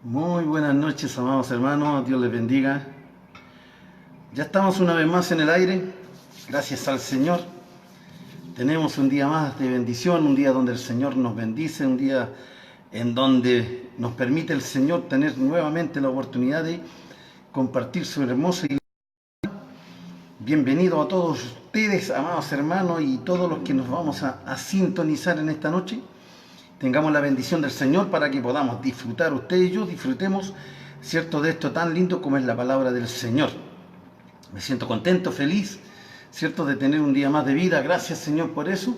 Muy buenas noches, amados hermanos, Dios les bendiga. Ya estamos una vez más en el aire, gracias al Señor. Tenemos un día más de bendición, un día donde el Señor nos bendice, un día en donde nos permite el Señor tener nuevamente la oportunidad de compartir su hermosa iglesia. Bienvenidos a todos ustedes, amados hermanos, y todos los que nos vamos a sintonizar en esta noche. Tengamos la bendición del Señor para que podamos disfrutar, usted y yo disfrutemos, ¿cierto?, de esto tan lindo como es la palabra del Señor. Me siento contento, feliz, ¿cierto?, de tener un día más de vida. Gracias, Señor, por eso.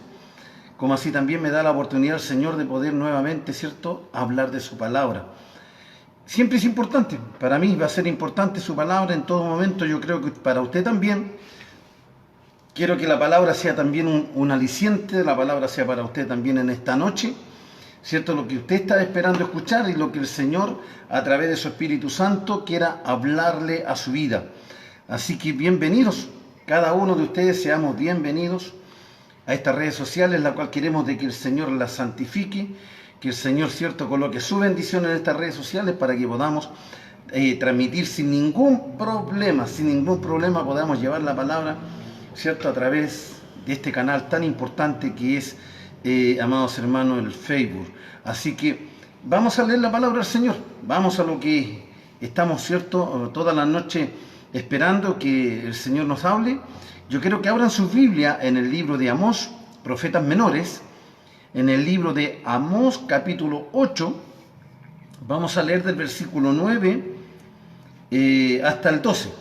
Como así también me da la oportunidad el Señor de poder nuevamente, ¿cierto?, hablar de su palabra. Siempre es importante, para mí va a ser importante su palabra en todo momento. Yo creo que para usted también. Quiero que la palabra sea también un aliciente, la palabra sea para usted también en esta noche, ¿cierto? Lo que usted está esperando escuchar y lo que el Señor, a través de su Espíritu Santo, quiera hablarle a su vida. Así que bienvenidos, cada uno de ustedes seamos bienvenidos a estas redes sociales, la cual queremos de que el Señor las santifique, que el Señor, ¿cierto?, coloque su bendición en estas redes sociales para que podamos transmitir sin ningún problema podamos llevar la palabra, ¿cierto?, a través de este canal tan importante que es, amados hermanos, el Facebook. Así que vamos a leer la palabra del Señor, vamos a lo que estamos, ¿cierto?, toda la noche esperando que el Señor nos hable. Yo quiero que abran su Biblia en el libro de Amós, Profetas Menores, en el libro de Amós capítulo 8, vamos a leer del versículo 9 hasta el 12.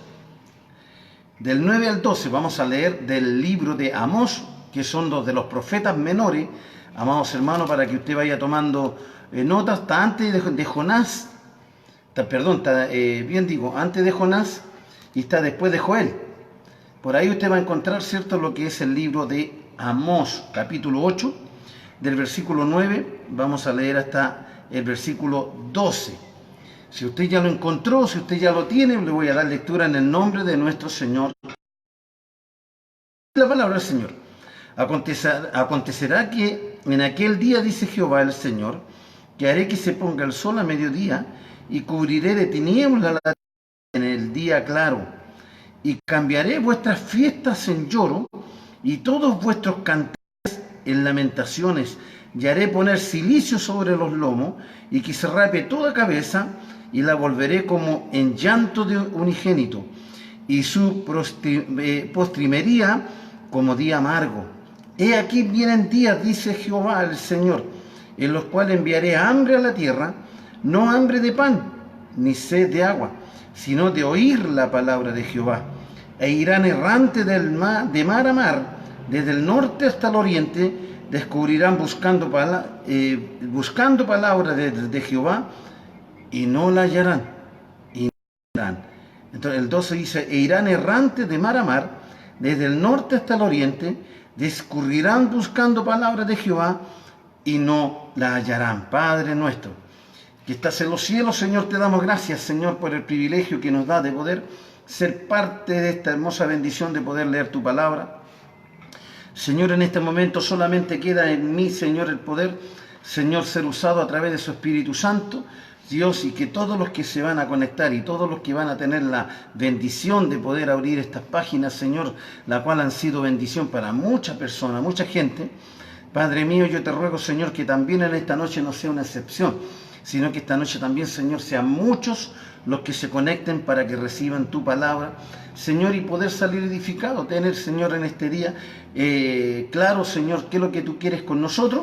Del 9 al 12 vamos a leer del libro de Amós, que son dos de los profetas menores, amados hermanos, para que usted vaya tomando notas. Está antes de Jonás, antes de Jonás y está después de Joel. Por ahí usted va a encontrar, ¿cierto?, lo que es el libro de Amós, capítulo 8, del versículo 9, vamos a leer hasta el versículo 12. Si usted ya lo encontró, si usted ya lo tiene, le voy a dar lectura en el nombre de nuestro Señor. La palabra del Señor. Acontecerá que en aquel día, dice Jehová el Señor, que haré que se ponga el sol a mediodía y cubriré de tinieblas la tierra en el día claro. Y cambiaré vuestras fiestas en lloro y todos vuestros cantares en lamentaciones, y haré poner cilicio sobre los lomos y que se rape toda cabeza, y la volveré como en llanto de unigénito, y su postrimería como día amargo. He aquí vienen días, dice Jehová el Señor, en los cuales enviaré hambre a la tierra, no hambre de pan, ni sed de agua, sino de oír la palabra de Jehová. E irán errante de mar a mar, desde el norte hasta el oriente, descubrirán buscando palabra de Jehová, y no la hallarán. Y no la hallarán. Entonces el 12 dice, e irán errante de mar a mar, desde el norte hasta el oriente, descubrirán buscando palabra de Jehová, y no la hallarán. Padre nuestro, que estás en los cielos, Señor, te damos gracias, Señor, por el privilegio que nos da de poder ser parte de esta hermosa bendición de poder leer tu palabra. Señor, en este momento solamente queda en mí, Señor, el poder, Señor, ser usado a través de su Espíritu Santo, Dios, y que todos los que se van a conectar y todos los que van a tener la bendición de poder abrir estas páginas, Señor, la cual han sido bendición para muchas personas, mucha gente. Padre mío, yo te ruego, Señor, que también en esta noche no sea una excepción, sino que esta noche también, Señor, sean muchos los que se conecten para que reciban tu palabra, Señor, y poder salir edificado, tener, Señor, en este día claro, Señor, qué es lo que tú quieres con nosotros,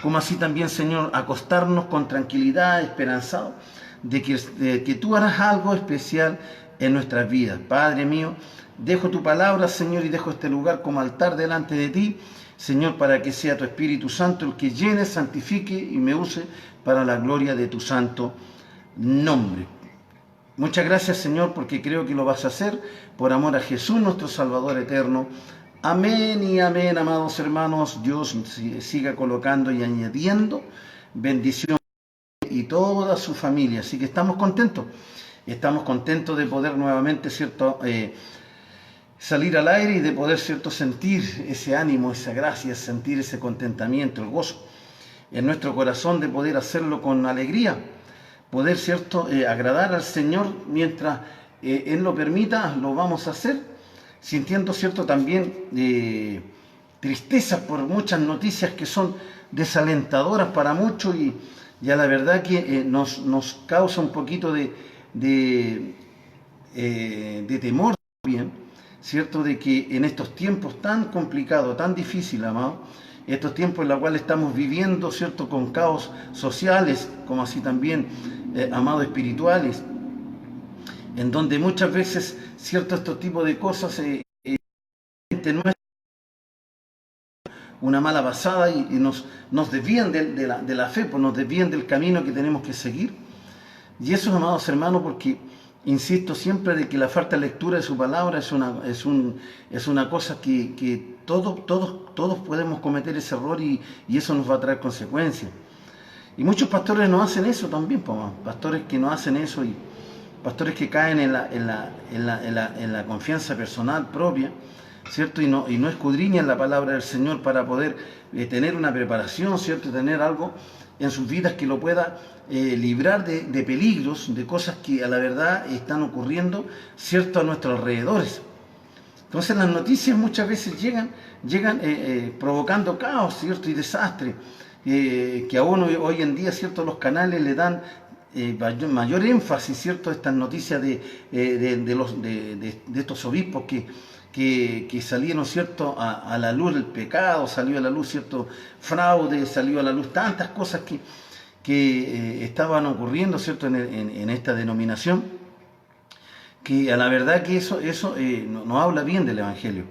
como así también, Señor, acostarnos con tranquilidad, esperanzado, de que tú harás algo especial en nuestras vidas. Padre mío, dejo tu palabra, Señor, y dejo este lugar como altar delante de ti, Señor, para que sea tu Espíritu Santo el que llene, santifique y me use para la gloria de tu santo nombre. Muchas gracias, Señor, porque creo que lo vas a hacer por amor a Jesús, nuestro Salvador eterno. Amén y amén, amados hermanos. Dios siga colocando y añadiendo bendición y toda su familia. Así que estamos contentos de poder nuevamente, ¿cierto?, salir al aire y de poder, ¿cierto?, sentir ese ánimo, esa gracia, sentir ese contentamiento, el gozo en nuestro corazón de poder hacerlo con alegría. poder, ¿cierto?, agradar al Señor mientras Él lo permita, lo vamos a hacer, sintiendo, ¿cierto?, también tristeza por muchas noticias que son desalentadoras para muchos y a la verdad que nos causa un poquito de, de temor también, ¿cierto?, de que en estos tiempos tan complicados, tan difíciles, amado, estos tiempos en los cuales estamos viviendo, ¿cierto?, con caos sociales, como así también, amados, espirituales, en donde muchas veces, ¿cierto?, estos tipos de cosas no es una mala pasada y nos desvían de la fe, pues nos desvían del camino que tenemos que seguir. Y eso, amados hermanos, porque insisto siempre de que la falta de lectura de su palabra es una cosa que todos podemos cometer ese error y eso nos va a traer consecuencias. Y muchos pastores no hacen eso también, pues, pastores que no hacen eso y pastores que caen en la confianza personal propia, ¿cierto? Y no escudriñan la palabra del Señor para poder tener una preparación, ¿cierto? Tener algo en sus vidas que lo pueda librar de peligros, de cosas que a la verdad están ocurriendo, ¿cierto?, a nuestros alrededores. Entonces las noticias muchas veces llegan provocando caos, ¿cierto?, y desastre, que aún hoy en día, ¿cierto?, los canales le dan mayor énfasis, ¿cierto?, a estas noticias de estos obispos que salieron, ¿cierto?, a la luz el pecado, salió a la luz, ¿cierto?, fraude, salió a la luz tantas cosas que estaban ocurriendo, ¿cierto?, en esta denominación, que a la verdad que eso no habla bien del Evangelio.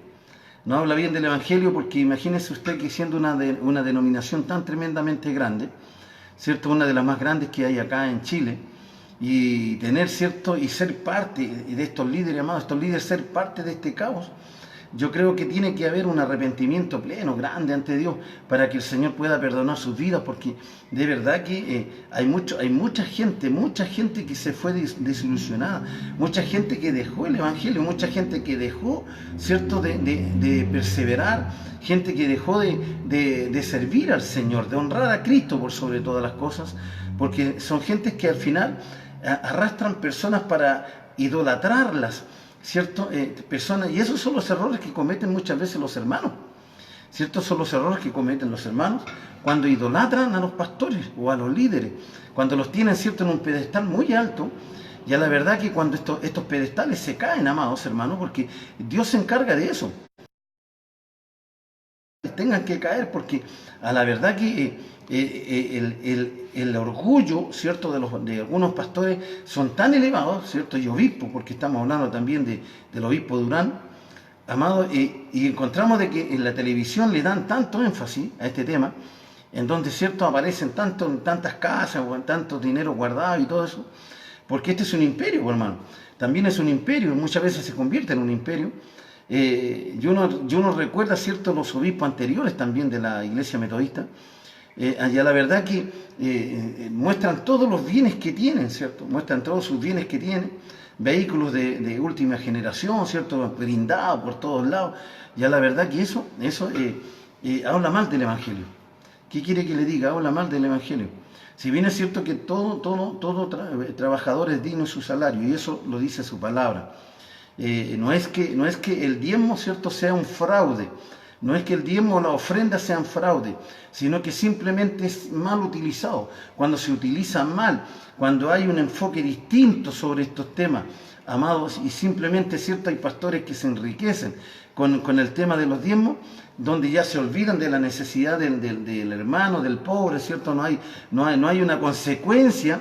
No habla bien del Evangelio porque imagínese usted que siendo una denominación tan tremendamente grande, ¿cierto?, una de las más grandes que hay acá en Chile, y tener, ¿cierto?, y ser parte de estos líderes, amados, estos líderes ser parte de este caos, yo creo que tiene que haber un arrepentimiento pleno, grande ante Dios, para que el Señor pueda perdonar sus vidas, porque de verdad que hay mucha gente que se fue desilusionada, mucha gente que dejó el Evangelio, mucha gente que dejó, ¿cierto?, de perseverar, gente que dejó de servir al Señor, de honrar a Cristo por sobre todas las cosas, porque son gentes que al final arrastran personas para idolatrarlas, ¿cierto? Personas, y esos son los errores que cometen muchas veces los hermanos, ¿cierto? Son los errores que cometen los hermanos cuando idolatran a los pastores o a los líderes, cuando los tienen, ¿cierto?, en un pedestal muy alto. Y a la verdad que cuando estos pedestales se caen, amados hermanos, porque Dios se encarga de eso, tengan que caer, porque a la verdad que el orgullo, ¿cierto?, de algunos pastores son tan elevados, ¿cierto?, y obispos, porque estamos hablando también del obispo Durán, amado, y encontramos de que en la televisión le dan tanto énfasis a este tema, en donde, ¿cierto?, aparecen tantas casas, tanto dinero guardado y todo eso, porque este es un imperio, hermano, también es un imperio, y muchas veces se convierte en un imperio. Y uno recuerda, ¿cierto?, los obispos anteriores también de la iglesia metodista, y a la verdad que muestran todos los bienes que tienen, ¿cierto? Muestran todos sus bienes que tienen, vehículos de última generación, ¿cierto?, brindados por todos lados, y a la verdad que eso habla mal del Evangelio. ¿Qué quiere que le diga? Habla mal del Evangelio. Si bien es cierto que todo trabajador es digno de su salario, y eso lo dice su palabra. No es que el diezmo, ¿cierto?, sea un fraude, no es que el diezmo o la ofrenda sean fraude, sino que simplemente es mal utilizado. Cuando se utiliza mal, cuando hay un enfoque distinto sobre estos temas, amados, y simplemente, ¿cierto?, hay pastores que se enriquecen con el tema de los diezmos, donde ya se olvidan de la necesidad del hermano, del pobre, ¿cierto? No hay una consecuencia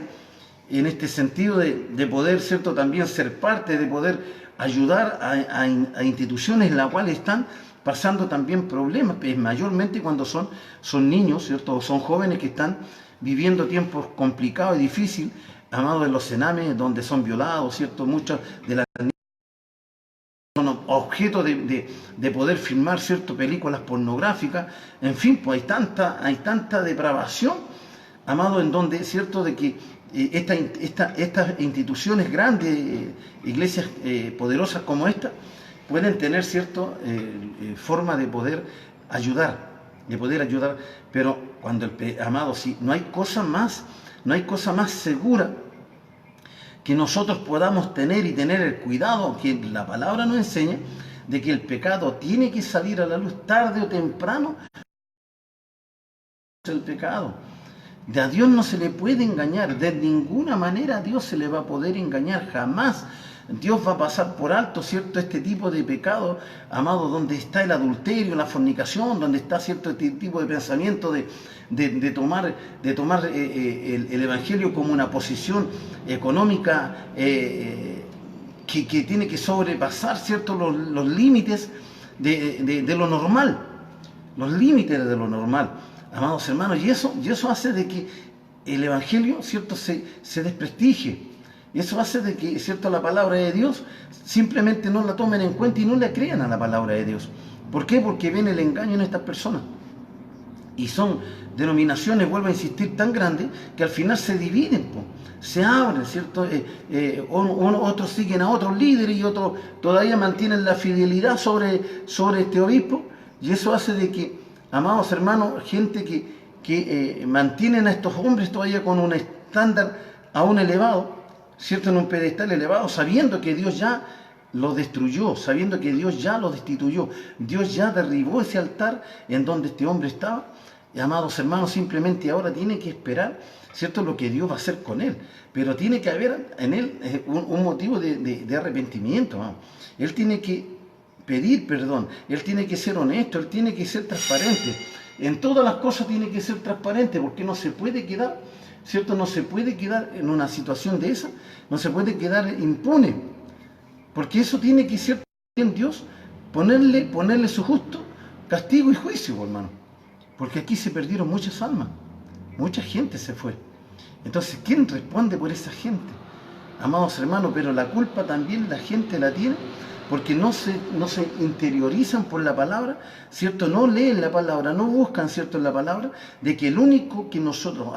en este sentido de poder, ¿cierto?, también ser parte, de poder ayudar a instituciones en las cuales están pasando también problemas, mayormente cuando son niños, ¿cierto?, o son jóvenes que están viviendo tiempos complicados y difíciles, amados, en los cenames, donde son violados, ¿cierto? Muchas de las niñas son objeto de poder filmar, ¿cierto?, películas pornográficas. En fin, pues hay tanta depravación, amado, en donde, ¿cierto?, de que estas instituciones grandes, iglesias poderosas como esta, pueden tener cierta forma de poder ayudar, pero cuando, amado, si no hay cosa más segura que nosotros podamos tener y tener el cuidado que la palabra nos enseña, de que el pecado tiene que salir a la luz tarde o temprano. El pecado. A Dios no se le puede engañar, de ninguna manera a Dios se le va a poder engañar, jamás. Dios va a pasar por alto, ¿cierto?, este tipo de pecado, amado, donde está el adulterio, la fornicación, donde está, ¿cierto?, este tipo de pensamiento de tomar el Evangelio como una posición económica que tiene que sobrepasar, ¿cierto?, los límites de lo normal, los límites de lo normal. Amados hermanos, y eso hace de que el Evangelio, ¿cierto?, se desprestigie. Y eso hace de que, ¿cierto?, la palabra de Dios simplemente no la tomen en cuenta y no le crean a la palabra de Dios. ¿Por qué? Porque ven el engaño en estas personas. Y son denominaciones, vuelvo a insistir, tan grandes que al final se dividen, se abren, ¿cierto? Otros siguen a otros líderes y otros todavía mantienen la fidelidad sobre este obispo. Y eso hace de que, amados hermanos, gente que mantienen a estos hombres todavía con un estándar aún elevado, ¿cierto?, en un pedestal elevado, sabiendo que Dios ya lo destruyó, sabiendo que Dios ya lo destituyó, Dios ya derribó ese altar en donde este hombre estaba. Y, amados hermanos, simplemente ahora tiene que esperar, ¿cierto?, lo que Dios va a hacer con él, pero tiene que haber en él un motivo de arrepentimiento, ¿no? Él tiene que pedir perdón, él tiene que ser honesto, él tiene que ser transparente, en todas las cosas tiene que ser transparente, porque no se puede quedar, ¿cierto?, no se puede quedar en una situación de esa, no se puede quedar impune, porque eso tiene que ser en Dios, ponerle su justo castigo y juicio, hermano, porque aquí se perdieron muchas almas, mucha gente se fue. Entonces, ¿quién responde por esa gente? Amados hermanos, pero la culpa también la gente la tiene porque no se interiorizan por la palabra, ¿cierto? No leen la palabra, no buscan, ¿cierto?, en la palabra, de que al único que nosotros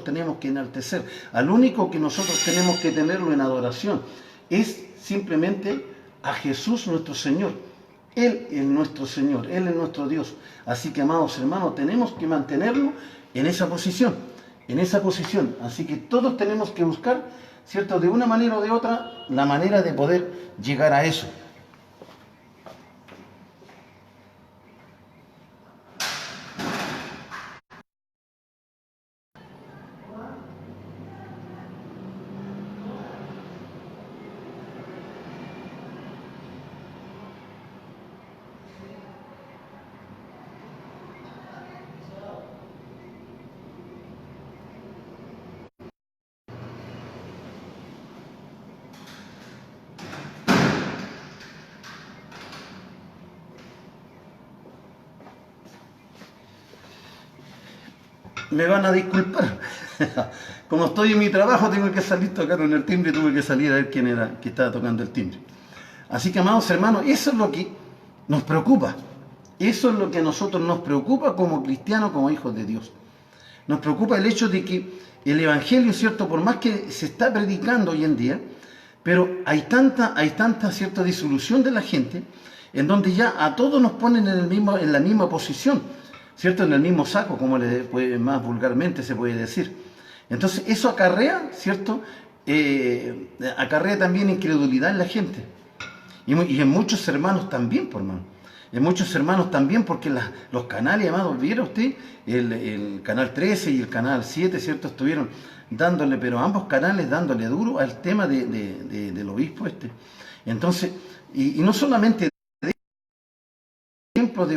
tenemos que enaltecer, al único que nosotros tenemos que tenerlo en adoración, es simplemente a Jesús nuestro Señor. Él es nuestro Señor, Él es nuestro Dios. Así que, amados hermanos, tenemos que mantenerlo en esa posición, Así que todos tenemos que buscar, ¿cierto?, de una manera o de otra, la manera de poder llegar a eso. Me van a disculpar. Como estoy en mi trabajo, tengo que salir, tocaron el timbre y tuve que salir a ver quién era que estaba tocando el timbre. Así que, amados hermanos, eso es lo que nos preocupa. Eso es lo que a nosotros nos preocupa como cristianos, como hijos de Dios. Nos preocupa el hecho de que el Evangelio, ¿cierto?, por más que se está predicando hoy en día, pero hay tanta, ¿cierto?, disolución de la gente, en donde ya a todos nos ponen en la misma posición, ¿cierto?, en el mismo saco, como más vulgarmente se puede decir. Entonces eso acarrea, ¿cierto?, acarrea también incredulidad en la gente. Y en muchos hermanos también, por hermano. En muchos hermanos también, porque los canales, amados, ¿vieron usted? El canal 13 y el canal 7, ¿cierto?, estuvieron dándole, pero ambos canales dándole duro al tema del obispo este. Entonces, y no solamente ejemplos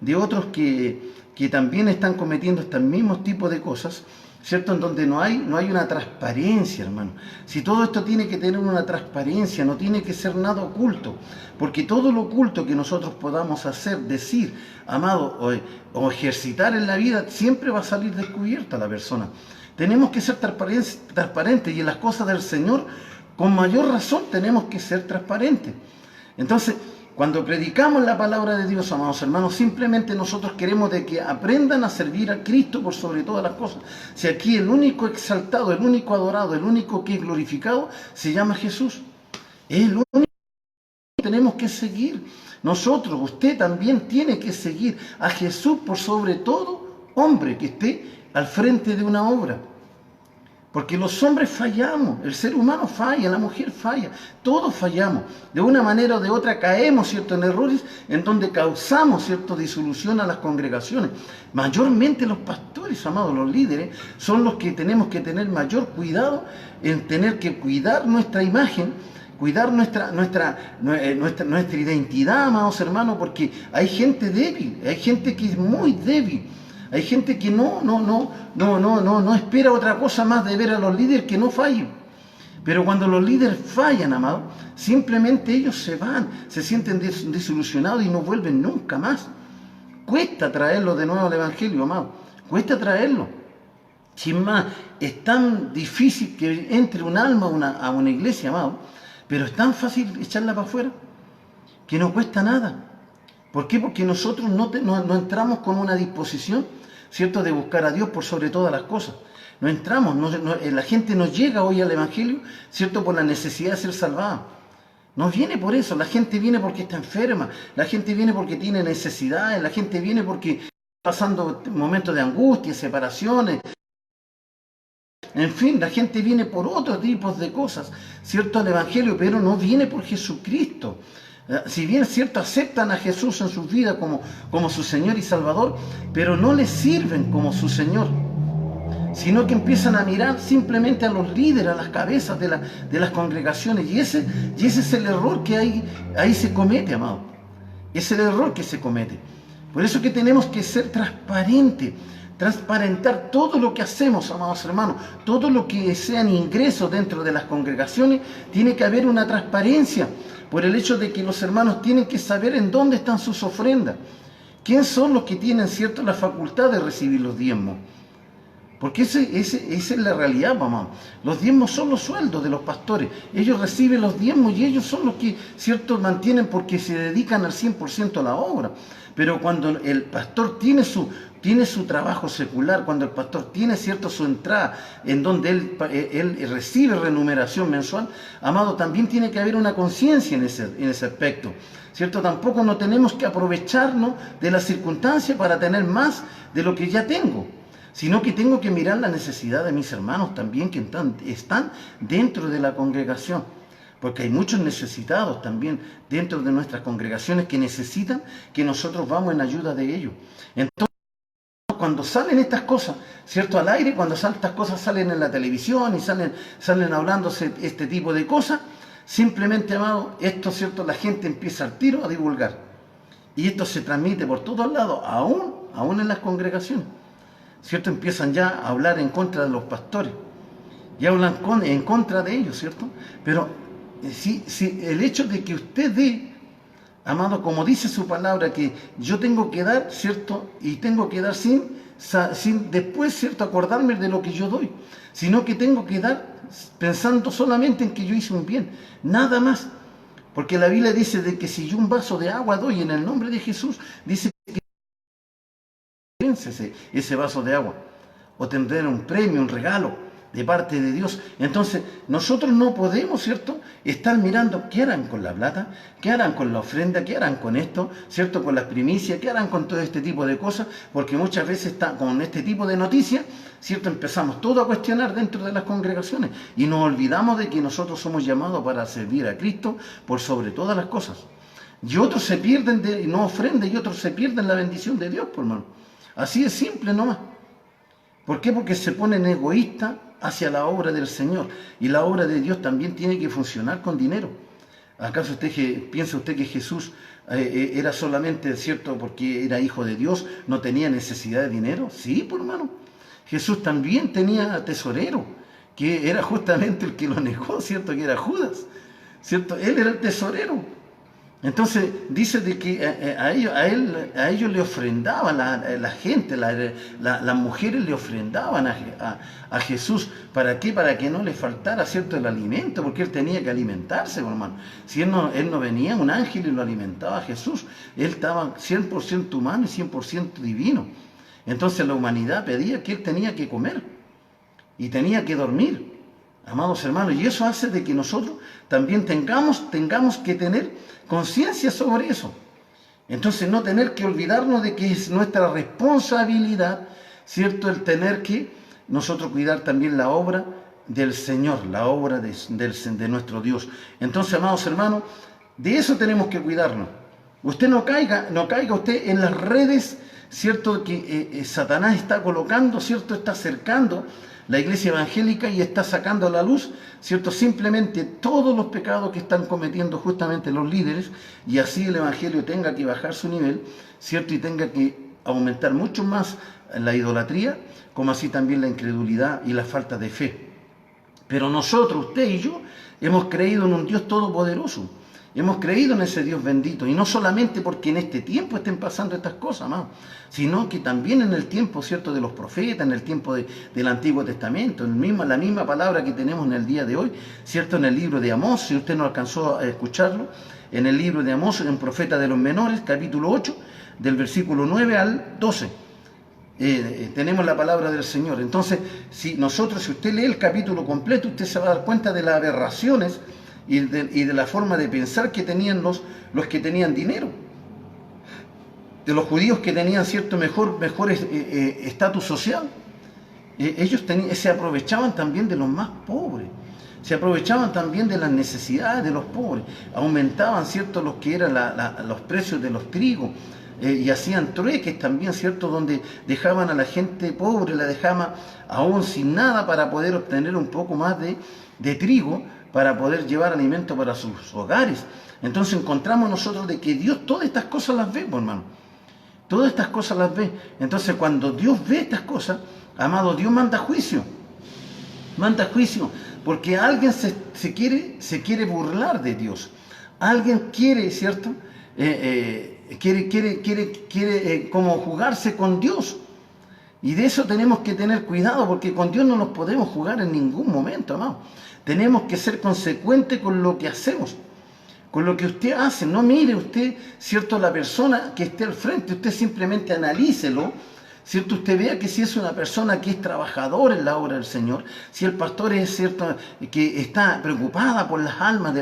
de otros que también están cometiendo estos mismos tipos de cosas, ¿cierto?, en donde no hay una transparencia, hermano. Si todo esto tiene que tener una transparencia, no tiene que ser nada oculto, porque todo lo oculto que nosotros podamos hacer, decir, amado, o ejercitar en la vida, siempre va a salir descubierta la persona. Tenemos que ser transparentes, y en las cosas del Señor, con mayor razón, tenemos que ser transparentes. Entonces, cuando predicamos la palabra de Dios, amados hermanos, simplemente nosotros queremos de que aprendan a servir a Cristo por sobre todas las cosas. Si aquí el único exaltado, el único adorado, el único que es glorificado, se llama Jesús. Es el único que tenemos que seguir. Nosotros, usted también tiene que seguir a Jesús por sobre todo hombre que esté al frente de una obra. Porque los hombres fallamos, el ser humano falla, la mujer falla, todos fallamos. De una manera o de otra caemos, ¿cierto?, en errores en donde causamos, ¿cierto?, disolución a las congregaciones. Mayormente los pastores, amados, los líderes, son los que tenemos que tener mayor cuidado en tener que cuidar nuestra imagen, cuidar nuestra identidad, amados hermanos, porque hay gente débil, hay gente que es muy débil. Hay gente que no espera otra cosa más de ver a los líderes que no fallen. Pero cuando los líderes fallan, amado, simplemente ellos se van, se sienten desilusionados y no vuelven nunca más. Cuesta traerlo de nuevo al Evangelio, amado. Cuesta traerlo. Sin más, es tan difícil que entre un alma a una iglesia, amado, pero es tan fácil echarla para afuera que no cuesta nada. ¿Por qué? Porque nosotros no entramos con una disposición, ¿cierto?, de buscar a Dios por sobre todas las cosas. No entramos, la gente no llega hoy al Evangelio, ¿cierto?, por la necesidad de ser salvada. No viene por eso, la gente viene porque está enferma, la gente viene porque tiene necesidades, la gente viene porque está pasando momentos de angustia, separaciones. En fin, la gente viene por otros tipos de cosas, ¿cierto?, al Evangelio, pero no viene por Jesucristo. Si bien es cierto, aceptan a Jesús en sus vidas como su Señor y Salvador, pero no le sirven como su Señor, sino que empiezan a mirar simplemente a los líderes, a las cabezas de las congregaciones, y ese es el error que ahí se comete, amado. Es el error que se comete. Por eso que tenemos que ser transparentes, transparentar todo lo que hacemos, amados hermanos, todo lo que sean ingresos dentro de las congregaciones, tiene que haber una transparencia, por el hecho de que los hermanos tienen que saber en dónde están sus ofrendas. ¿Quién son los que tienen, cierto, la facultad de recibir los diezmos? Porque esa es la realidad, mamá. Los diezmos son los sueldos de los pastores. Ellos reciben los diezmos y ellos son los que, cierto, mantienen porque se dedican al 100% a la obra. Pero cuando el pastor tiene su trabajo secular, cuando el pastor tiene, cierto, su entrada en donde él recibe remuneración mensual, amado, también tiene que haber una conciencia en ese aspecto, ¿cierto? Tampoco no tenemos que aprovecharnos de las circunstancias para tener más de lo que ya tengo, sino que tengo que mirar la necesidad de mis hermanos también que están dentro de la congregación. Porque hay muchos necesitados también dentro de nuestras congregaciones que necesitan que nosotros vamos en ayuda de ellos. Entonces, cuando salen estas cosas, ¿cierto?, al aire, cuando estas cosas salen en la televisión y salen hablándose este tipo de cosas, simplemente, amado, esto, ¿cierto?, la gente empieza al tiro a divulgar. Y esto se transmite por todos lados, aún en las congregaciones, ¿cierto? Empiezan ya a hablar en contra de los pastores, y hablan en contra de ellos, ¿cierto? Pero si el hecho de que usted dé, amado, como dice su palabra, que yo tengo que dar, ¿cierto? Y tengo que dar sin después, ¿cierto?, acordarme de lo que yo doy, sino que tengo que dar pensando solamente en que yo hice un bien, nada más. Porque la Biblia dice de que si yo un vaso de agua doy en el nombre de Jesús, dice que ese vaso de agua, o tendré un premio, un regalo de parte de Dios. Entonces, nosotros no podemos, ¿cierto?, estar mirando qué harán con la plata, qué harán con la ofrenda, qué harán con esto, ¿cierto?, con las primicias, qué harán con todo este tipo de cosas, porque muchas veces con este tipo de noticias, ¿cierto?, empezamos todo a cuestionar dentro de las congregaciones y nos olvidamos de que nosotros somos llamados para servir a Cristo por sobre todas las cosas. Y otros se pierden y no ofrendan, y otros se pierden la bendición de Dios, por hermano. Así es simple nomás. ¿Por qué? Porque se ponen egoístas hacia la obra del Señor. Y la obra de Dios también tiene que funcionar con dinero. ¿Acaso piensa usted que Jesús era solamente, ¿cierto?, porque era hijo de Dios, no tenía necesidad de dinero? Sí, por hermano. Jesús también tenía tesorero, que era justamente el que lo negó, ¿cierto?, que era Judas, ¿cierto? Él era el tesorero. Entonces dice de que a ellos le ofrendaban la gente, las mujeres le ofrendaban a Jesús. ¿Para qué? Para que no le faltara, ¿cierto?, el alimento, porque él tenía que alimentarse, hermano. Si él no venía un ángel y lo alimentaba a Jesús, él estaba 100% humano y 100% divino. Entonces la humanidad pedía que él tenía que comer y tenía que dormir. Amados hermanos, y eso hace de que nosotros también tengamos que tener conciencia sobre eso. Entonces no tener que olvidarnos de que es nuestra responsabilidad, ¿cierto?, el tener que nosotros cuidar también la obra del Señor, la obra de nuestro Dios. Entonces, amados hermanos, de eso tenemos que cuidarnos. Usted no caiga usted en las redes, ¿cierto? Que Satanás está colocando, ¿cierto? Está acercando la iglesia evangélica y está sacando a la luz, ¿cierto? Simplemente todos los pecados que están cometiendo justamente los líderes, y así el evangelio tenga que bajar su nivel, ¿cierto? Y tenga que aumentar mucho más la idolatría, como así también la incredulidad y la falta de fe. Pero nosotros, usted y yo, hemos creído en un Dios todopoderoso. Hemos creído en ese Dios bendito, y no solamente porque en este tiempo estén pasando estas cosas, amados, sino que también en el tiempo, ¿cierto?, de los profetas, en el tiempo del Antiguo Testamento, la misma palabra que tenemos en el día de hoy, ¿cierto?, en el libro de Amós, si usted no alcanzó a escucharlo, en el libro de Amós, en Profeta de los Menores, capítulo 8, del versículo 9 al 12. Tenemos la palabra del Señor. Entonces, si usted lee el capítulo completo, usted se va a dar cuenta de las aberraciones y de la forma de pensar que tenían los que tenían dinero, de los judíos que tenían cierto mejor estatus social. Ellos se aprovechaban también de los más pobres, se aprovechaban también de las necesidades de los pobres, aumentaban cierto los que eran los precios de los trigos, y hacían trueques también, cierto, donde dejaban a la gente pobre, la dejaban aún sin nada para poder obtener un poco más de trigo, para poder llevar alimento para sus hogares. Entonces encontramos nosotros de que Dios todas estas cosas las ve, hermano. Todas estas cosas las ve. Entonces cuando Dios ve estas cosas, amado, Dios manda juicio. Manda juicio, porque alguien se quiere burlar de Dios. Alguien quiere, ¿cierto? Quiere como jugarse con Dios. Y de eso tenemos que tener cuidado, porque con Dios no nos podemos jugar en ningún momento, amado. Tenemos que ser consecuentes con lo que hacemos, con lo que usted hace. No mire usted, ¿cierto?, la persona que esté al frente, usted simplemente analícelo, ¿cierto? Usted vea que si es una persona que es trabajadora en la obra del Señor, si el pastor es, ¿cierto?, que está preocupada por las almas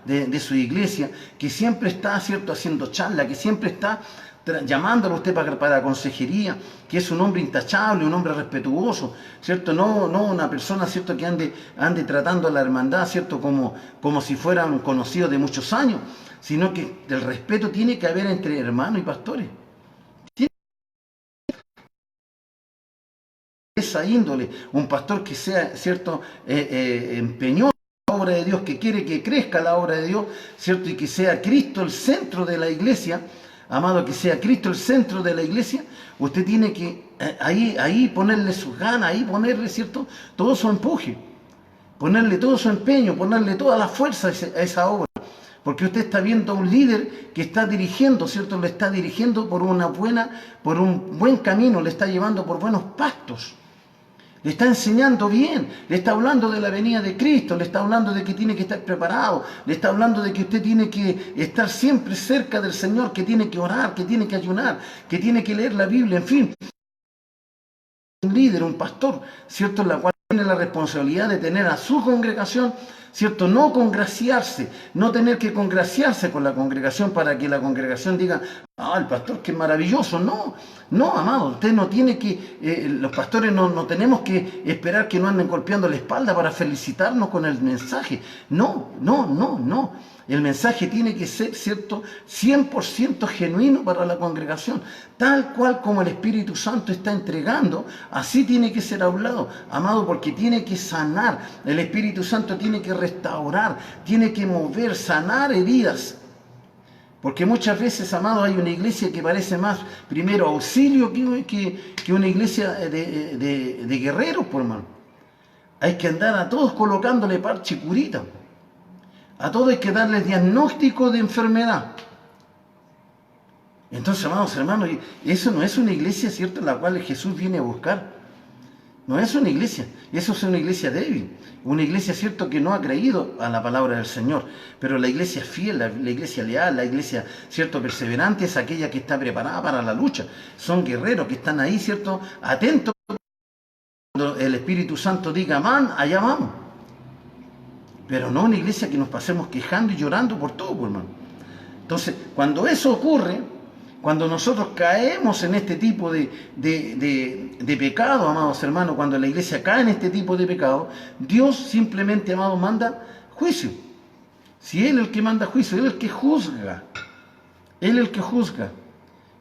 de su iglesia, que siempre está, ¿cierto?, haciendo charla, que siempre está llamándolo a usted para consejería, que es un hombre intachable, un hombre respetuoso, ¿cierto? No una persona, ¿cierto?, que ande tratando a la hermandad, ¿cierto?, como si fueran conocidos de muchos años, sino que el respeto tiene que haber entre hermanos y pastores. Esa índole, un pastor que sea, ¿cierto?, empeñoso en la obra de Dios, que quiere que crezca la obra de Dios, ¿cierto?, y que sea Cristo el centro de la iglesia. Amado, que sea Cristo el centro de la iglesia, usted tiene que ahí ponerle sus ganas, ahí ponerle, ¿cierto?, todo su empuje, ponerle todo su empeño, ponerle toda la fuerza a esa obra. Porque usted está viendo a un líder que está dirigiendo, ¿cierto? Le está dirigiendo por un buen camino, le está llevando por buenos pastos. Le está enseñando bien, le está hablando de la venida de Cristo, le está hablando de que tiene que estar preparado, le está hablando de que usted tiene que estar siempre cerca del Señor, que tiene que orar, que tiene que ayunar, que tiene que leer la Biblia, en fin. Un líder, un pastor, ¿cierto?, la cual tiene la responsabilidad de tener a su congregación, ¿cierto?, no congraciarse, no tener que congraciarse con la congregación para que la congregación diga, el pastor qué maravilloso. No, amado, usted no tiene que, los pastores no tenemos que esperar que nos anden golpeando la espalda para felicitarnos con el mensaje. No. El mensaje tiene que ser, ¿cierto?, 100% genuino para la congregación. Tal cual como el Espíritu Santo está entregando, así tiene que ser hablado, amado, porque tiene que sanar. El Espíritu Santo tiene que restaurar, tiene que mover, sanar heridas. Porque muchas veces, amado, hay una iglesia que parece más primero auxilio que una iglesia de guerreros, por hermano. Hay que andar a todos colocándole parche y curita. A todos hay que darles diagnóstico de enfermedad. Entonces, amados hermanos, eso no es una iglesia, ¿cierto?, en la cual Jesús viene a buscar. No es una iglesia, eso es una iglesia débil. Una iglesia, ¿cierto?, que no ha creído a la palabra del Señor. Pero la iglesia fiel, la iglesia leal, la iglesia, ¿cierto?, perseverante, es aquella que está preparada para la lucha. Son guerreros que están ahí, ¿cierto?, atentos. Cuando el Espíritu Santo diga, man, allá vamos. Pero no una iglesia que nos pasemos quejando y llorando por todo, hermano. Entonces, cuando eso ocurre, Cuando nosotros caemos en este tipo de pecado, amados hermanos, cuando la iglesia cae en este tipo de pecado, Dios simplemente, amados, manda juicio. Si Él es el que manda juicio, Él es el que juzga. Él es el que juzga.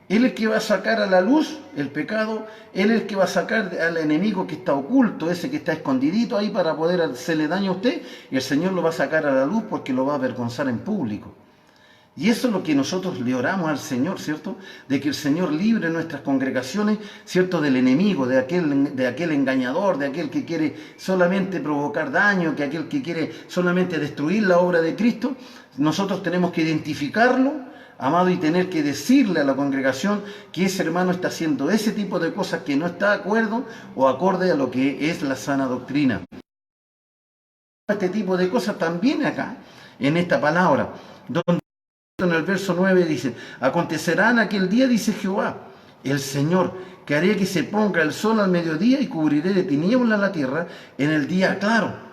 Él es el que va a sacar a la luz el pecado. Él es el que va a sacar al enemigo que está oculto, ese que está escondidito ahí para poder hacerle daño a usted. Y el Señor lo va a sacar a la luz porque lo va a avergonzar en público. Y eso es lo que nosotros le oramos al Señor, ¿cierto? De que el Señor libre nuestras congregaciones, ¿cierto? Del enemigo, de aquel engañador, de aquel que quiere solamente provocar daño, de aquel que quiere solamente destruir la obra de Cristo. Nosotros tenemos que identificarlo, amado, y tener que decirle a la congregación que ese hermano está haciendo ese tipo de cosas que no está de acuerdo o acorde a lo que es la sana doctrina. Este tipo de cosas también acá, en esta palabra, donde en el verso 9 dice: acontecerá en aquel día, dice Jehová, el Señor, que haré que se ponga el sol al mediodía y cubriré de tinieblas la tierra en el día claro.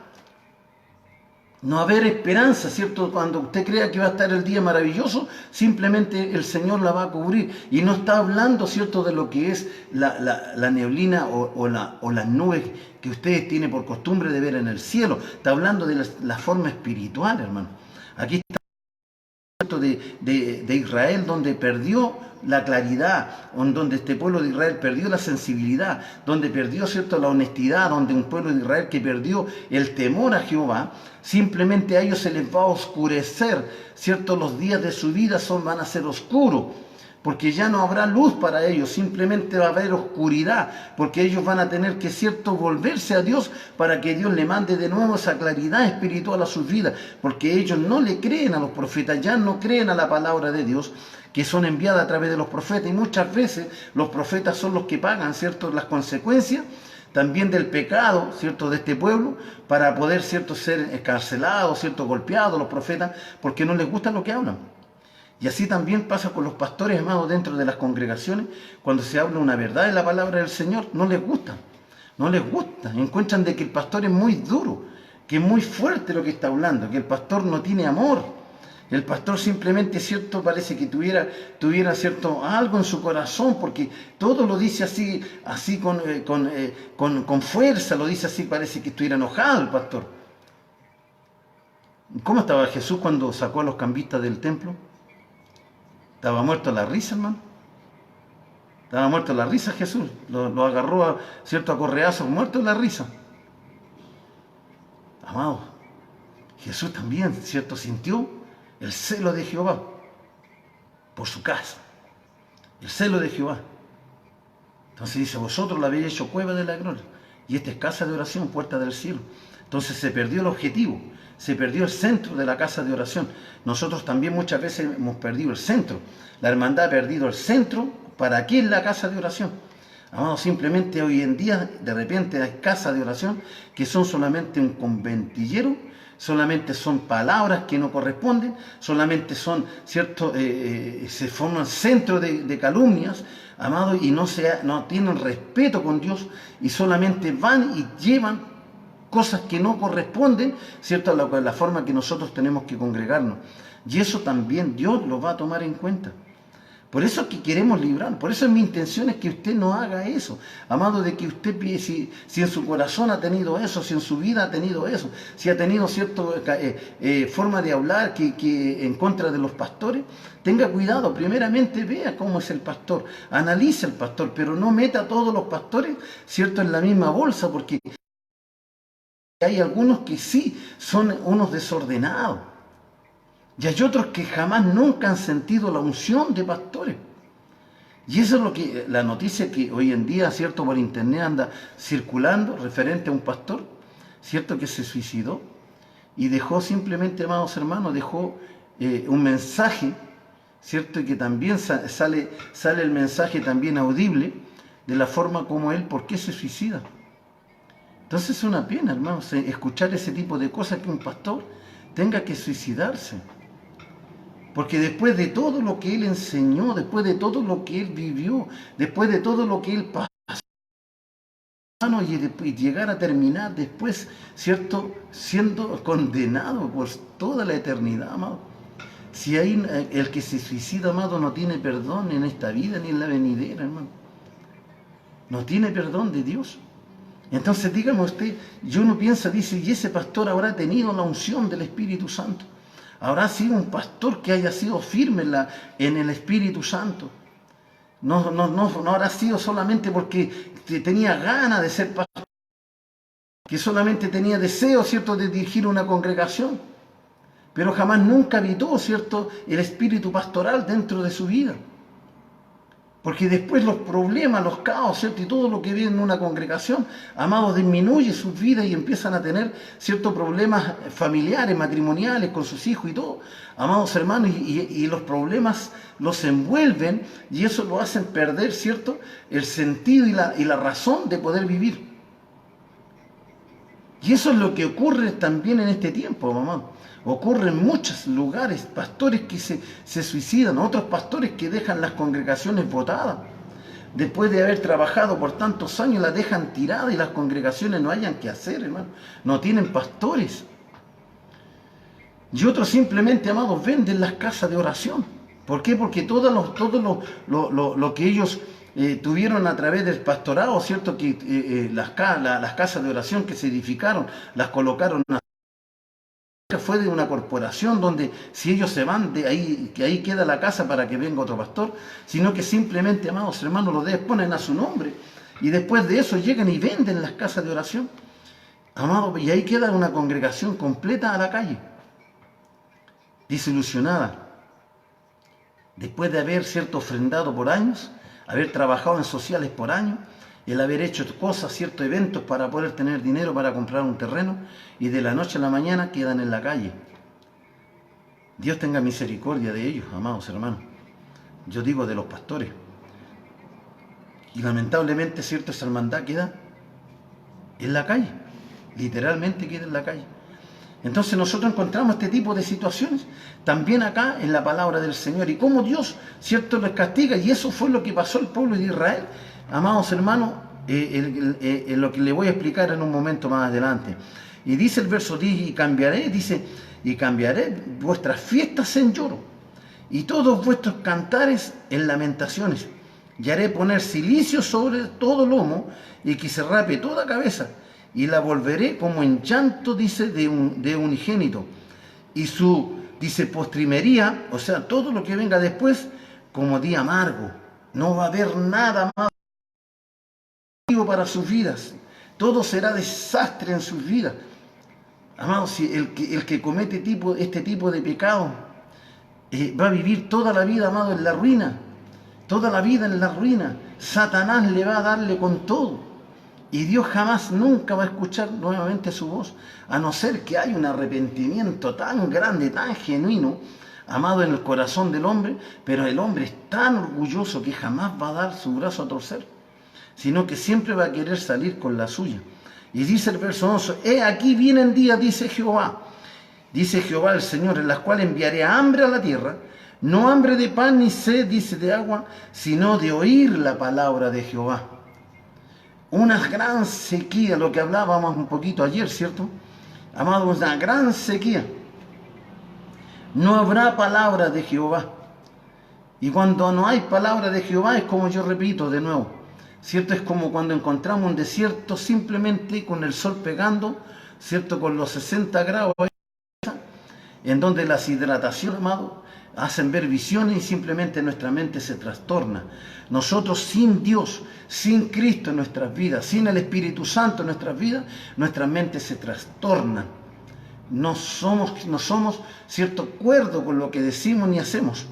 No haber esperanza, ¿cierto? Cuando usted crea que va a estar el día maravilloso, simplemente el Señor la va a cubrir. Y no está hablando, ¿cierto?, de lo que es la neblina o las nubes que ustedes tienen por costumbre de ver en el cielo. Está hablando de la forma espiritual, hermano. Aquí está de Israel, donde perdió la claridad, donde este pueblo de Israel perdió la sensibilidad, donde perdió, ¿cierto?, la honestidad, donde un pueblo de Israel que perdió el temor a Jehová. Simplemente a ellos se les va a oscurecer, ¿cierto? Los días de su vida van a ser oscuros, porque ya no habrá luz para ellos, simplemente va a haber oscuridad, porque ellos van a tener que, ¿cierto?, volverse a Dios para que Dios le mande de nuevo esa claridad espiritual a sus vidas, porque ellos no le creen a los profetas, ya no creen a la palabra de Dios, que son enviadas a través de los profetas, y muchas veces los profetas son los que pagan, ¿cierto?, las consecuencias también del pecado, ¿cierto?, de este pueblo, para poder, ¿cierto?, ser encarcelados, ¿cierto?, golpeados los profetas, porque no les gusta lo que hablan. Y así también pasa con los pastores, hermanos, dentro de las congregaciones. Cuando se habla una verdad de la palabra del Señor, no les gusta. No les gusta. Encuentran de que el pastor es muy duro, que es muy fuerte lo que está hablando, que el pastor no tiene amor. El pastor simplemente, ¿cierto?, parece que tuviera ¿cierto?, algo en su corazón, porque todo lo dice así con fuerza, lo dice así, parece que estuviera enojado el pastor. ¿Cómo estaba Jesús cuando sacó a los cambistas del templo? Estaba muerto la risa, hermano. Estaba muerto la risa Jesús. Lo agarró, ¿cierto?, a correazos, muerto la risa. Amado, Jesús también, ¿cierto?, sintió el celo de Jehová por su casa. El celo de Jehová. Entonces dice: vosotros la habéis hecho cueva de la gloria, y esta es casa de oración, puerta del cielo. Entonces se perdió el objetivo, se perdió el centro de la casa de oración. Nosotros también muchas veces hemos perdido el centro. La hermandad ha perdido el centro. ¿Para qué es la casa de oración? Amado, simplemente hoy en día de repente hay casas de oración que son solamente un conventillero, solamente son palabras que no corresponden, solamente son, ¿cierto?, se forman centros de calumnias, amado, y no tienen respeto con Dios, y solamente van y llevan cosas que no corresponden, ¿cierto?, a la forma que nosotros tenemos que congregarnos. Y eso también Dios lo va a tomar en cuenta. Por eso es que queremos librar, por eso es mi intención es que usted no haga eso, amado, de que usted, si en su corazón ha tenido eso, si en su vida ha tenido eso, si ha tenido cierta forma de hablar que en contra de los pastores, tenga cuidado, primeramente vea cómo es el pastor, analice al pastor, pero no meta a todos los pastores, ¿cierto?, en la misma bolsa, porque hay algunos que sí son unos desordenados. Y hay otros que jamás nunca han sentido la unción de pastores. Y eso es lo que la noticia que hoy en día, ¿cierto?, por internet anda circulando referente a un pastor, ¿cierto?, que se suicidó y dejó simplemente, amados hermanos, dejó un mensaje, ¿cierto?, y que también sale el mensaje también audible de la forma como él, ¿por qué se suicida? Entonces es una pena, hermanos, escuchar ese tipo de cosas, que un pastor tenga que suicidarse. Porque después de todo lo que él enseñó, después de todo lo que él vivió, después de todo lo que él pasó, y llegar a terminar después, ¿cierto?, siendo condenado por toda la eternidad, amado. Si hay el que se suicida, amado, no tiene perdón en esta vida ni en la venidera, hermano. No tiene perdón de Dios. Entonces dígame usted, yo uno piensa, dice, ¿y ese pastor habrá tenido la unción del Espíritu Santo? ¿Habrá sido un pastor que haya sido firme en el Espíritu Santo? No habrá sido solamente porque tenía ganas de ser pastor, que solamente tenía deseo, ¿cierto?, de dirigir una congregación, pero jamás nunca habitó, ¿cierto?, el espíritu pastoral dentro de su vida. Porque después los problemas, los caos, ¿cierto?, y todo lo que viene en una congregación, amados, disminuye sus vidas y empiezan a tener ciertos problemas familiares, matrimoniales, con sus hijos y todo. Amados hermanos, y los problemas los envuelven y eso lo hacen perder, ¿cierto?, el sentido y la razón de poder vivir. Y eso es lo que ocurre también en este tiempo, mamá. Ocurre en muchos lugares, pastores que se suicidan, otros pastores que dejan las congregaciones botadas. Después de haber trabajado por tantos años, las dejan tiradas y las congregaciones no hayan qué hacer, hermano. No tienen pastores. Y otros simplemente, amados, venden las casas de oración. ¿Por qué? Porque todo lo que ellos tuvieron a través del pastorado, ¿cierto? Que las casas de oración que se edificaron, las colocaron fue de una corporación donde si ellos se van de ahí, que ahí queda la casa para que venga otro pastor, sino que simplemente, amados hermanos, los ponen a su nombre y después de eso llegan y venden las casas de oración, amados, y ahí queda una congregación completa a la calle, desilusionada, después de haber, cierto, ofrendado por años, haber trabajado en sociales por años, el haber hecho cosas, ciertos eventos para poder tener dinero para comprar un terreno, y de la noche a la mañana quedan en la calle. Dios tenga misericordia de ellos, amados hermanos. Yo digo de los pastores. Y lamentablemente, cierto, esa hermandad queda en la calle, literalmente queda en la calle. Entonces nosotros encontramos este tipo de situaciones también acá en la palabra del Señor y cómo Dios, cierto, los castiga, y eso fue lo que pasó al pueblo de Israel, amados hermanos, lo que le voy a explicar en un momento más adelante. Y dice el verso 10, y cambiaré vuestras fiestas en lloro y todos vuestros cantares en lamentaciones, y haré poner cilicio sobre todo lomo y que se rape toda cabeza, y la volveré como en llanto, dice, de unigénito, y su, dice, postrimería, o sea, todo lo que venga después, como día amargo. No va a haber nada más para sus vidas, todo será desastre en sus vidas. Amados, si el que comete este tipo de pecado va a vivir toda la vida, amado, en la ruina, toda la vida en la ruina. Satanás le va a darle con todo. Y Dios jamás, nunca va a escuchar nuevamente su voz, a no ser que haya un arrepentimiento tan grande, tan genuino, amado, en el corazón del hombre, pero el hombre es tan orgulloso que jamás va a dar su brazo a torcer, sino que siempre va a querer salir con la suya. Y dice el verso 11, he aquí vienen días, dice Jehová el Señor, en las cuales enviaré hambre a la tierra, no hambre de pan ni sed, dice, de agua, sino de oír la palabra de Jehová. Una gran sequía, lo que hablábamos un poquito ayer, ¿cierto? Amados, una gran sequía. No habrá palabra de Jehová. Y cuando no hay palabra de Jehová, es como yo repito de nuevo, ¿cierto? Es como cuando encontramos un desierto simplemente con el sol pegando, ¿cierto? Con los 60 grados, en donde las hidrataciones, amado, hacen ver visiones y simplemente nuestra mente se trastorna. Nosotros sin Dios, sin Cristo en nuestras vidas, sin el Espíritu Santo en nuestras vidas, nuestras mentes se trastornan. No somos, ¿cierto?, cuerdos con lo que decimos ni hacemos.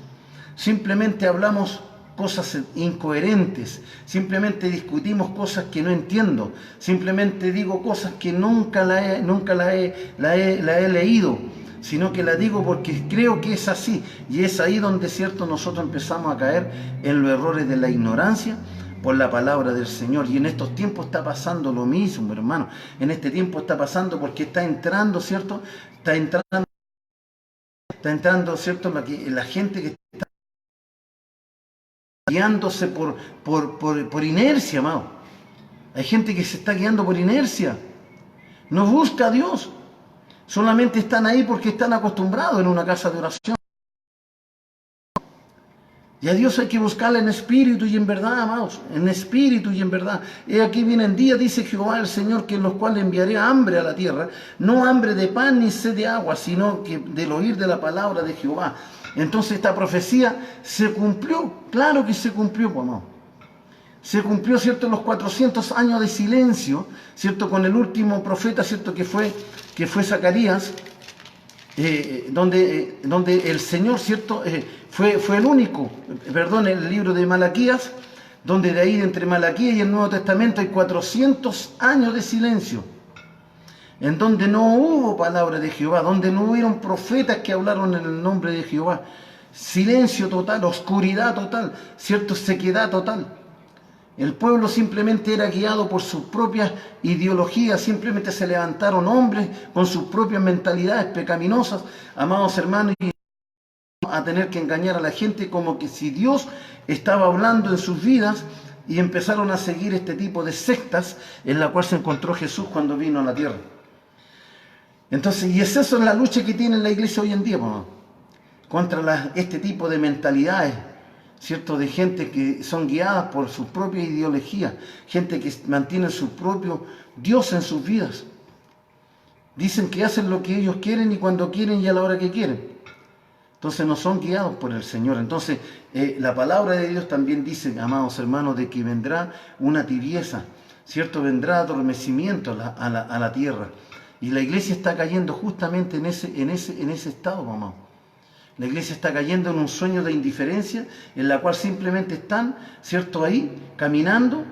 Simplemente hablamos cosas incoherentes, simplemente discutimos cosas que no entiendo, simplemente digo cosas que nunca la he leído, sino que la digo porque creo que es así, y es ahí donde, cierto, nosotros empezamos a caer en los errores de la ignorancia por la palabra del Señor. Y en estos tiempos está pasando lo mismo, hermano. En este tiempo está pasando porque está entrando, ¿cierto? Está entrando, ¿cierto?, la gente que está guiándose por inercia, amado. Hay gente que se está guiando por inercia. No busca a Dios. Solamente están ahí porque están acostumbrados en una casa de oración. Y a Dios hay que buscarle en espíritu y en verdad, amados, en espíritu y en verdad. He aquí vienen días, dice Jehová el Señor, que en los cuales enviaré hambre a la tierra, no hambre de pan ni sed de agua, sino que del oír de la palabra de Jehová. Entonces esta profecía se cumplió, claro que se cumplió, amado. Se cumplió, ¿cierto?, los 400 años de silencio, ¿cierto?, con el último profeta, ¿cierto?, que fue Zacarías, donde el Señor, ¿cierto?, fue el único, perdón, el libro de Malaquías, donde de ahí entre Malaquías y el Nuevo Testamento hay 400 años de silencio, en donde no hubo palabra de Jehová, donde no hubieron profetas que hablaron en el nombre de Jehová. Silencio total, oscuridad total, ¿cierto?, sequedad total. El pueblo simplemente era guiado por sus propias ideologías, simplemente se levantaron hombres con sus propias mentalidades pecaminosas, amados hermanos, y a tener que engañar a la gente como que si Dios estaba hablando en sus vidas, y empezaron a seguir este tipo de sectas en la cual se encontró Jesús cuando vino a la tierra. Entonces, y es eso la lucha que tiene la iglesia hoy en día, contra este tipo de mentalidades, ¿cierto?, de gente que son guiadas por su propia ideología, gente que mantiene su propio Dios en sus vidas. Dicen que hacen lo que ellos quieren y cuando quieren y a la hora que quieren. Entonces no son guiados por el Señor. Entonces la palabra de Dios también dice, amados hermanos, de que vendrá una tibieza, ¿cierto? Vendrá adormecimiento a la tierra. Y la iglesia está cayendo justamente en ese estado, mamá. La iglesia está cayendo en un sueño de indiferencia en la cual simplemente están, ¿cierto?, ahí caminando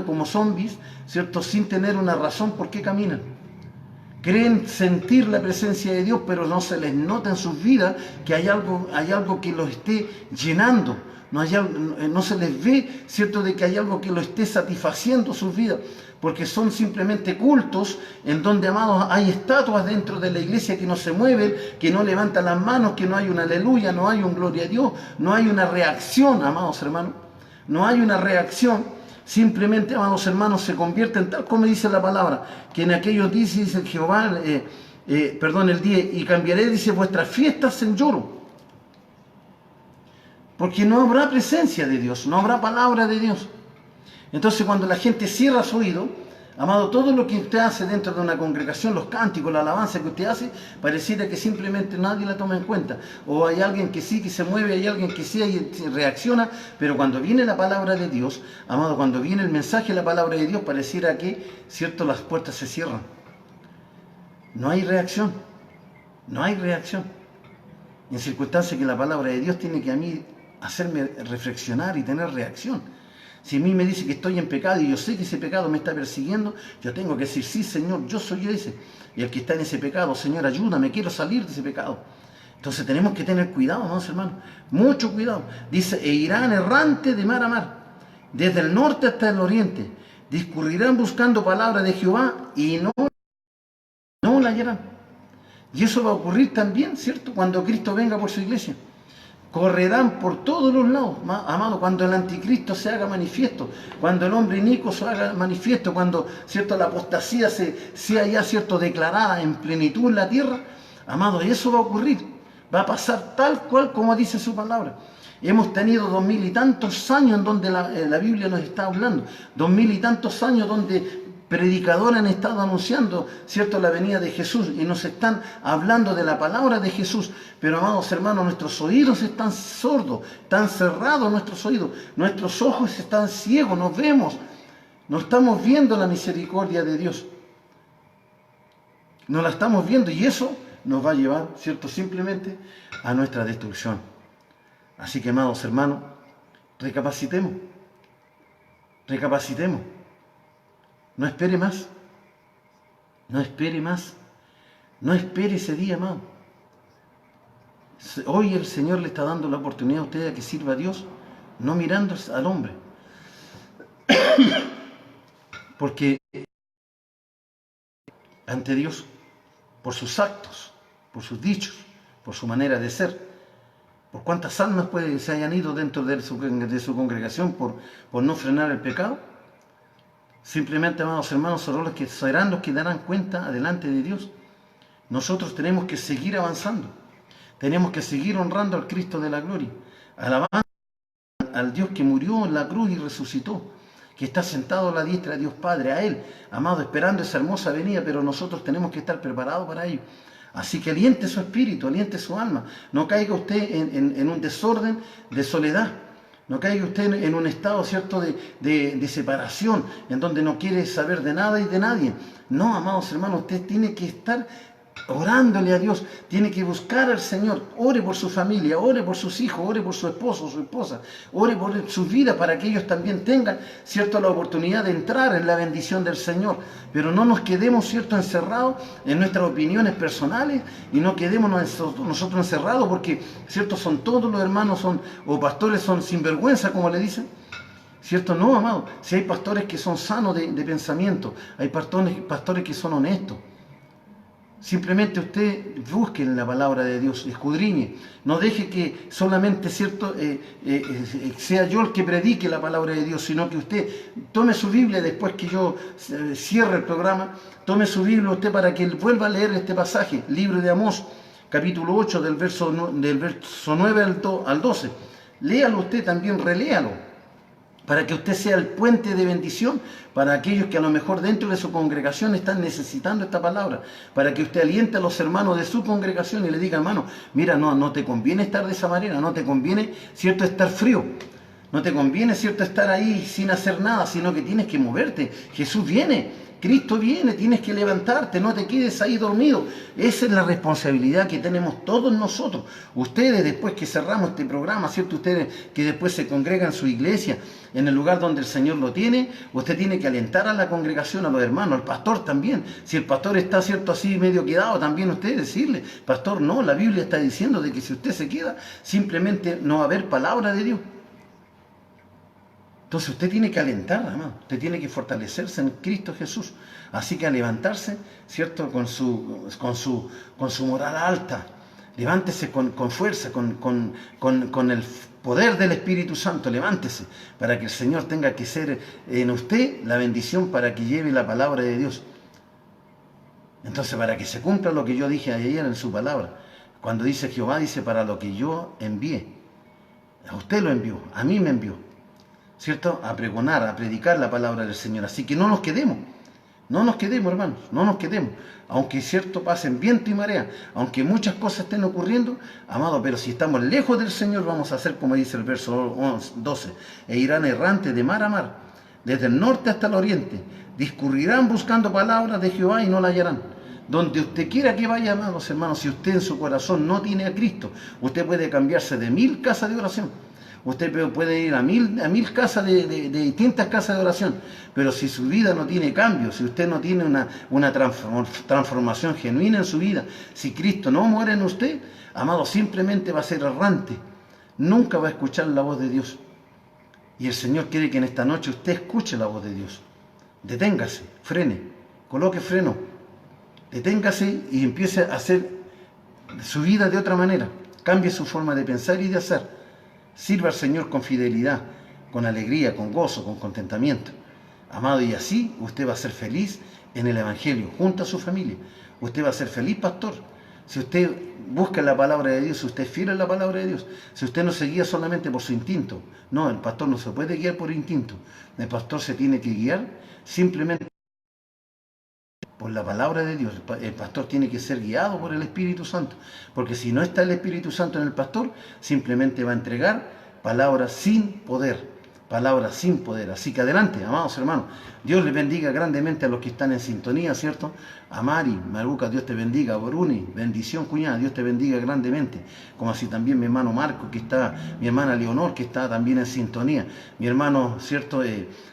como zombies, ¿cierto?, sin tener una razón por qué caminan. Creen sentir la presencia de Dios, pero no se les nota en sus vidas que hay algo que los esté llenando. No se les ve, ¿cierto?, de que hay algo que lo esté satisfaciendo sus vidas, porque son simplemente cultos en donde, amados, hay estatuas dentro de la iglesia que no se mueven, que no levantan las manos, que no hay un aleluya, no hay un gloria a Dios, no hay una reacción, amados hermanos, no hay una reacción. Simplemente, amados hermanos, se convierten tal como dice la palabra, que en aquellos días dice Jehová, el día, y cambiaré, dice, vuestras fiestas en lloro. Porque no habrá presencia de Dios, no habrá palabra de Dios. Entonces cuando la gente cierra su oído, amado, todo lo que usted hace dentro de una congregación, los cánticos, la alabanza que usted hace, pareciera que simplemente nadie la toma en cuenta. O hay alguien que sí, que se mueve, hay alguien que sí reacciona, pero cuando viene la palabra de Dios, amado, cuando viene el mensaje de la palabra de Dios, pareciera que, cierto, las puertas se cierran. No hay reacción, no hay reacción. En circunstancias que la palabra de Dios tiene que a mí hacerme reflexionar y tener reacción. Si a mí me dice que estoy en pecado y yo sé que ese pecado me está persiguiendo, yo tengo que decir, sí, Señor, yo soy ese. Y el que está en ese pecado, Señor, ayúdame, quiero salir de ese pecado. Entonces tenemos que tener cuidado, amados hermanos, mucho cuidado. Dice, e irán errante de mar a mar, desde el norte hasta el oriente. Discurrirán buscando palabra de Jehová y no la hallarán. Y eso va a ocurrir también, ¿cierto?, cuando Cristo venga por su iglesia. Correrán por todos los lados, amado, cuando el anticristo se haga manifiesto, cuando el hombre inicuo se haga manifiesto, cuando, ¿cierto?, la apostasía sea ya, ¿cierto?, declarada en plenitud en la tierra, amado, eso va a ocurrir, va a pasar tal cual como dice su palabra. Hemos tenido 2000 y tantos años en donde la Biblia nos está hablando, 2000 y tantos años donde predicadores han estado anunciando, ¿cierto?, la venida de Jesús y nos están hablando de la palabra de Jesús. Pero, amados hermanos, nuestros oídos están sordos, están cerrados nuestros oídos, nuestros ojos están ciegos, nos vemos, no estamos viendo la misericordia de Dios. No la estamos viendo y eso nos va a llevar, ¿cierto?, simplemente a nuestra destrucción. Así que, amados hermanos, recapacitemos. No espere más. No espere más. No espere ese día, amado. Hoy el Señor le está dando la oportunidad a usted a que sirva a Dios, no mirando al hombre. Porque ante Dios, por sus actos, por sus dichos, por su manera de ser, por cuántas almas se hayan ido dentro de su congregación por no frenar el pecado. Simplemente, amados hermanos, serán los que darán cuenta delante de Dios. Nosotros tenemos que seguir avanzando. Tenemos que seguir honrando al Cristo de la gloria. Alabando al Dios que murió en la cruz y resucitó, que está sentado a la diestra de Dios Padre, a Él, amado, esperando esa hermosa venida, pero nosotros tenemos que estar preparados para ello. Así que aliente su espíritu, aliente su alma. No caiga usted en un desorden de soledad. No caiga usted en un estado, ¿cierto?, de separación, en donde no quiere saber de nada y de nadie. No, amados hermanos, usted tiene que estar orándole a Dios, tiene que buscar al Señor. Ore por su familia, ore por sus hijos, ore por su esposo, su esposa, ore por su vida para que ellos también tengan, ¿cierto?, la oportunidad de entrar en la bendición del Señor. Pero no nos quedemos, ¿cierto?, encerrados en nuestras opiniones personales y no quedemos nosotros encerrados porque, ¿cierto?, son todos los hermanos o pastores son sinvergüenza, como le dicen. ¿Cierto? No, amado. Si hay pastores que son sanos de pensamiento, hay pastores que son honestos. Simplemente usted busque en la palabra de Dios, escudriñe. No deje que solamente, ¿cierto?, sea yo el que predique la palabra de Dios, sino que usted tome su Biblia después que yo cierre el programa, tome su Biblia usted para que él vuelva a leer este pasaje, libro de Amós, capítulo 8, del verso 9 al 12. Léalo usted también, reléalo, para que usted sea el puente de bendición para aquellos que a lo mejor dentro de su congregación están necesitando esta palabra, para que usted aliente a los hermanos de su congregación y le diga, hermano, mira, no te conviene estar de esa manera, no te conviene, ¿cierto?, estar frío, no te conviene, ¿cierto?, estar ahí sin hacer nada, sino que tienes que moverte. Jesús viene, Cristo viene, tienes que levantarte, no te quedes ahí dormido. Esa es la responsabilidad que tenemos todos nosotros. Ustedes, después que cerramos este programa, ¿cierto?, ustedes que después se congregan en su iglesia, en el lugar donde el Señor lo tiene, usted tiene que alentar a la congregación, a los hermanos, al pastor también. Si el pastor está, ¿cierto?, así medio quedado, también usted decirle, pastor, no, la Biblia está diciendo de que si usted se queda, simplemente no va a haber palabra de Dios. Entonces usted tiene que alentar, amado. Usted tiene que fortalecerse en Cristo Jesús. Así que a levantarse, ¿cierto?, con su moral alta. Levántese con fuerza, con el poder del Espíritu Santo. Levántese para que el Señor tenga que ser en usted la bendición para que lleve la palabra de Dios. Entonces, para que se cumpla lo que yo dije ayer en su palabra. Cuando dice Jehová, dice, para lo que yo envié. A usted lo envió, a mí me envió, ¿cierto?, a pregonar, a predicar la palabra del Señor. Así que no nos quedemos, hermanos, no nos quedemos. Aunque, ¿cierto?, pasen viento y marea, aunque muchas cosas estén ocurriendo, amado, pero si estamos lejos del Señor, vamos a hacer como dice el verso 12, e irán errantes de mar a mar, desde el norte hasta el oriente, discurrirán buscando palabras de Jehová y no la hallarán. Donde usted quiera que vaya, amados hermanos, si usted en su corazón no tiene a Cristo, usted puede cambiarse de 1000 casas de oración. Usted puede ir a mil casas de distintas casas de oración, pero si su vida no tiene cambio, si usted no tiene una transformación genuina en su vida, si Cristo no muere en usted, amado, simplemente va a ser errante. Nunca va a escuchar la voz de Dios. Y el Señor quiere que en esta noche usted escuche la voz de Dios. Deténgase, frene, coloque freno, deténgase y empiece a hacer su vida de otra manera. Cambie su forma de pensar y de hacer. Sirva al Señor con fidelidad, con alegría, con gozo, con contentamiento. Amado, y así usted va a ser feliz en el Evangelio, junto a su familia. Usted va a ser feliz, pastor. Si usted busca la palabra de Dios, si usted es fiel a la palabra de Dios, si usted no se guía solamente por su instinto. No, el pastor no se puede guiar por instinto. El pastor se tiene que guiar simplemente por la palabra de Dios. El pastor tiene que ser guiado por el Espíritu Santo, porque si no está el Espíritu Santo en el pastor, simplemente va a entregar palabras sin poder, Así que adelante, amados hermanos. Dios les bendiga grandemente a los que están en sintonía, ¿cierto? A Mari, Maruca, Dios te bendiga. Boruni, bendición, cuñada, Dios te bendiga grandemente. Como así también mi hermano Marco, mi hermana Leonor, que está también en sintonía. Mi hermano, ¿cierto?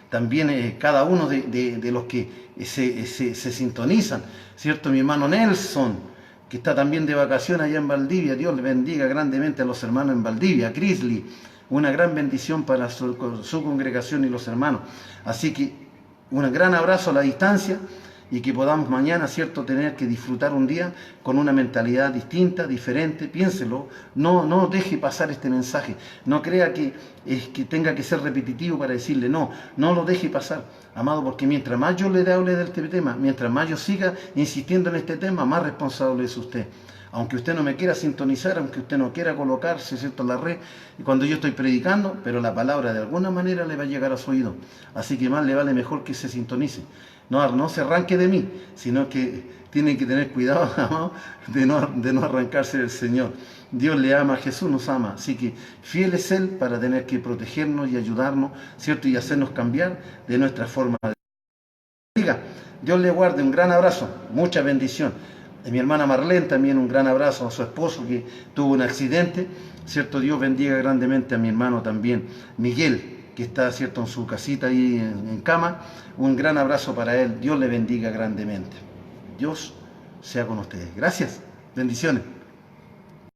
También cada uno de los que se sintonizan, ¿cierto? Mi hermano Nelson, que está también de vacaciones allá en Valdivia. Dios le bendiga grandemente a los hermanos en Valdivia. Crisley, una gran bendición para su congregación y los hermanos. Así que un gran abrazo a la distancia y que podamos mañana, ¿cierto?, tener que disfrutar un día con una mentalidad distinta, diferente. Piénselo, no deje pasar este mensaje, no crea que tenga que ser repetitivo para decirle no lo deje pasar, amado, porque mientras más yo le hable de este tema, mientras más yo siga insistiendo en este tema, más responsable es usted. Aunque usted no me quiera sintonizar, aunque usted no quiera colocarse, ¿cierto?, en la red cuando yo estoy predicando, pero la palabra de alguna manera le va a llegar a su oído. Así que más le vale mejor que se sintonice. No se arranque de mí, sino que tienen que tener cuidado, amado, de no arrancarse del Señor. Dios le ama, Jesús nos ama, así que fiel es Él para tener que protegernos y ayudarnos, ¿cierto?, y hacernos cambiar de nuestra forma de vida. Dios le guarde, un gran abrazo, mucha bendición. De mi hermana Marlene también un gran abrazo, a su esposo que tuvo un accidente, ¿cierto? Dios bendiga grandemente a mi hermano también, Miguel, que está, ¿cierto?, en su casita ahí en cama. Un gran abrazo para él, Dios le bendiga grandemente. Dios sea con ustedes. Gracias, bendiciones.